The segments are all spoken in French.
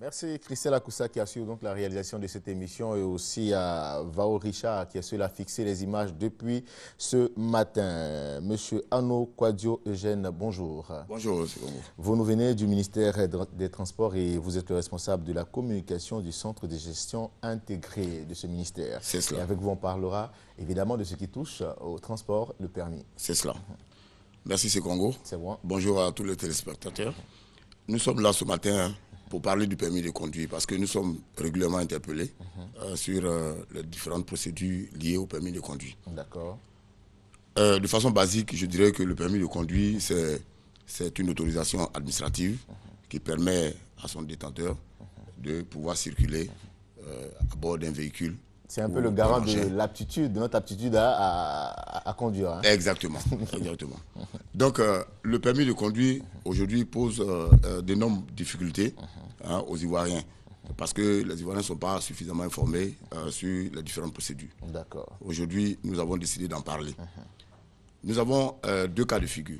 Merci Christelle Akoussa qui assure donc la réalisation de cette émission et aussi à Vao Richard qui est celui à fixer les images depuis ce matin. Monsieur Anno Quadio Eugène, bonjour. Bonjour, c'est bon. Vous nous venez du ministère des Transports et vous êtes le responsable de la communication du centre de gestion intégré de ce ministère. C'est cela. Et avec vous, on parlera évidemment de ce qui touche au transport, le permis. C'est cela. Merci, c'est Congo. C'est bon. Bonjour à tous les téléspectateurs. Nous sommes là ce matin pour parler du permis de conduire parce que nous sommes régulièrement interpellés sur les différentes procédures liées au permis de conduire. D'accord. De façon basique, je dirais que le permis de conduire, c'est une autorisation administrative qui permet à son détenteur de pouvoir circuler à bord d'un véhicule. C'est un peu le garant de l'aptitude, de notre aptitude à conduire. Hein. Exactement, exactement. Donc, le permis de conduire, aujourd'hui, pose d'énormes difficultés aux Ivoiriens. Parce que les Ivoiriens ne sont pas suffisamment informés sur les différentes procédures. D'accord. Aujourd'hui, nous avons décidé d'en parler. Nous avons deux cas de figure.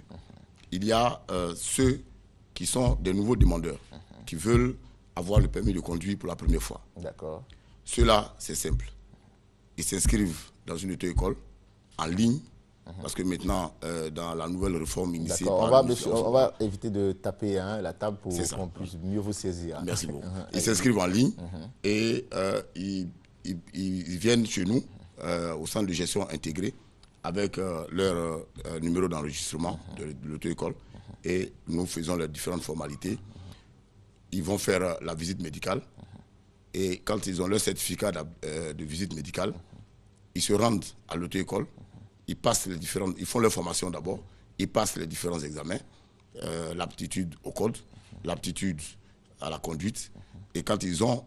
Il y a ceux qui sont des nouveaux demandeurs, qui veulent avoir le permis de conduire pour la première fois. D'accord. Ceux-là, c'est simple. Ils s'inscrivent dans une auto-école en ligne, parce que maintenant, dans la nouvelle réforme initiée par on va éviter de taper la table pour qu'on puisse mieux vous saisir. Merci beaucoup. Ils s'inscrivent en ligne et ils viennent chez nous, au centre de gestion intégré, avec leur numéro d'enregistrement de l'auto-école et nous faisons les différentes formalités. Ils vont faire la visite médicale. Et quand ils ont leur certificat de visite médicale, ils se rendent à l'auto-école, ils font leur formation d'abord, ils passent les différents examens, l'aptitude au code, l'aptitude à la conduite. Et quand ils ont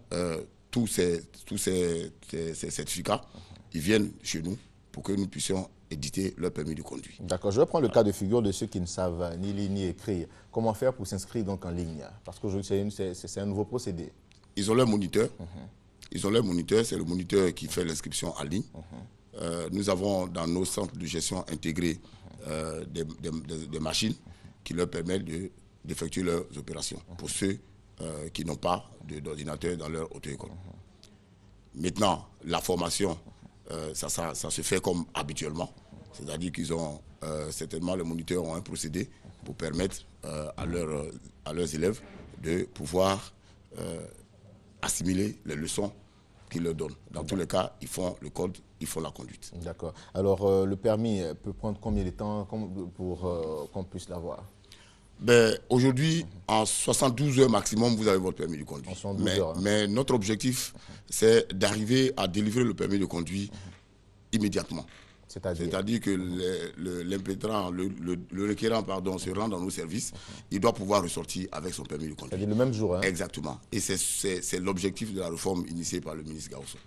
tous ces certificats, ils viennent chez nous pour que nous puissions éditer leur permis de conduire. D'accord. Je vais prendre le cas de figure de ceux qui ne savent ni lire ni écrire. Comment faire pour s'inscrire donc en ligne? Parce qu'aujourd'hui, c'est un nouveau procédé. Ils ont leur moniteur. Ils ont leur moniteur, c'est le moniteur qui fait l'inscription en ligne. Nous avons dans nos centres de gestion intégrés des machines qui leur permettent d'effectuer leurs opérations pour ceux qui n'ont pas d'ordinateur dans leur auto-école. Maintenant, la formation, ça se fait comme habituellement. C'est-à-dire qu'ils ont, certainement, les moniteurs ont un procédé pour permettre à leurs élèves de pouvoir assimiler les leçons qu'ils leur donnent. Dans tous les cas, ils font le code, ils font la conduite. D'accord. Alors, le permis peut prendre combien de temps pour qu'on puisse l'avoir? Aujourd'hui, en 72 heures maximum, vous avez votre permis de conduire. Mais notre objectif, c'est d'arriver à délivrer le permis de conduire immédiatement. C'est-à-dire que l'impétrant, le requérant, se rend dans nos services, il doit pouvoir ressortir avec son permis de conduire. C'est-à-dire le même jour, hein? Exactement. Et c'est l'objectif de la réforme initiée par le ministre Gaousso.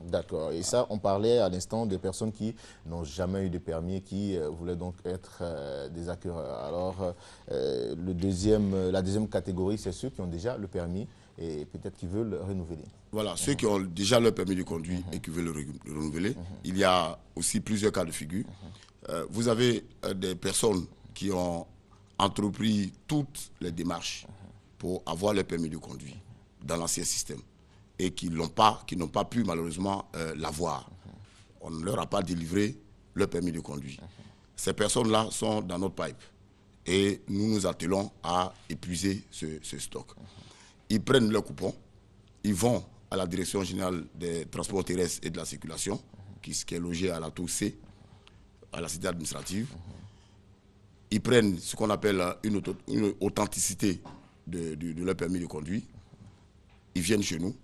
D'accord. Et ça, on parlait à l'instant des personnes qui n'ont jamais eu de permis et qui voulaient donc être des acquéreurs. Alors, la deuxième catégorie, c'est ceux qui ont déjà le permis et peut-être qui veulent le renouveler. Voilà, ceux qui ont déjà leur permis de conduire et qui veulent le renouveler. Il y a aussi plusieurs cas de figure. Vous avez des personnes qui ont entrepris toutes les démarches pour avoir leur permis de conduire dans l'ancien système et qui n'ont pas pu malheureusement l'avoir. On ne leur a pas délivré leur permis de conduire. Ces personnes-là sont dans notre pipe et nous nous attelons à épuiser ce stock. Ils prennent leur coupon, ils vont à la Direction générale des transports terrestres et de la circulation, qui est logée à la tour C, à la cité administrative. Ils prennent ce qu'on appelle une authenticité de leur permis de conduire. Ils viennent chez nous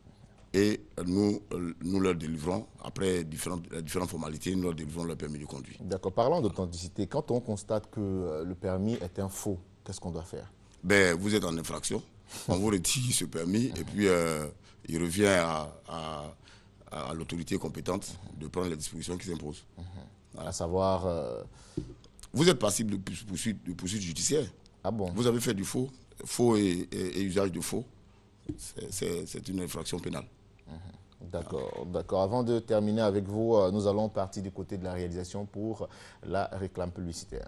et nous leur délivrons, après différentes formalités, nous leur délivrons leur permis de conduire. D'accord. Parlant d'authenticité, quand on constate que le permis est un faux, qu'est-ce qu'on doit faire? Vous êtes en infraction. On vous retire ce permis et puis il revient à l'autorité compétente de prendre les dispositions qui s'imposent. À savoir... Vous êtes passible de poursuite judiciaire. Ah bon? Vous avez fait du faux et usage de faux. C'est une infraction pénale. D'accord, d'accord. Avant de terminer avec vous, nous allons partir du côté de la réalisation pour la réclame publicitaire.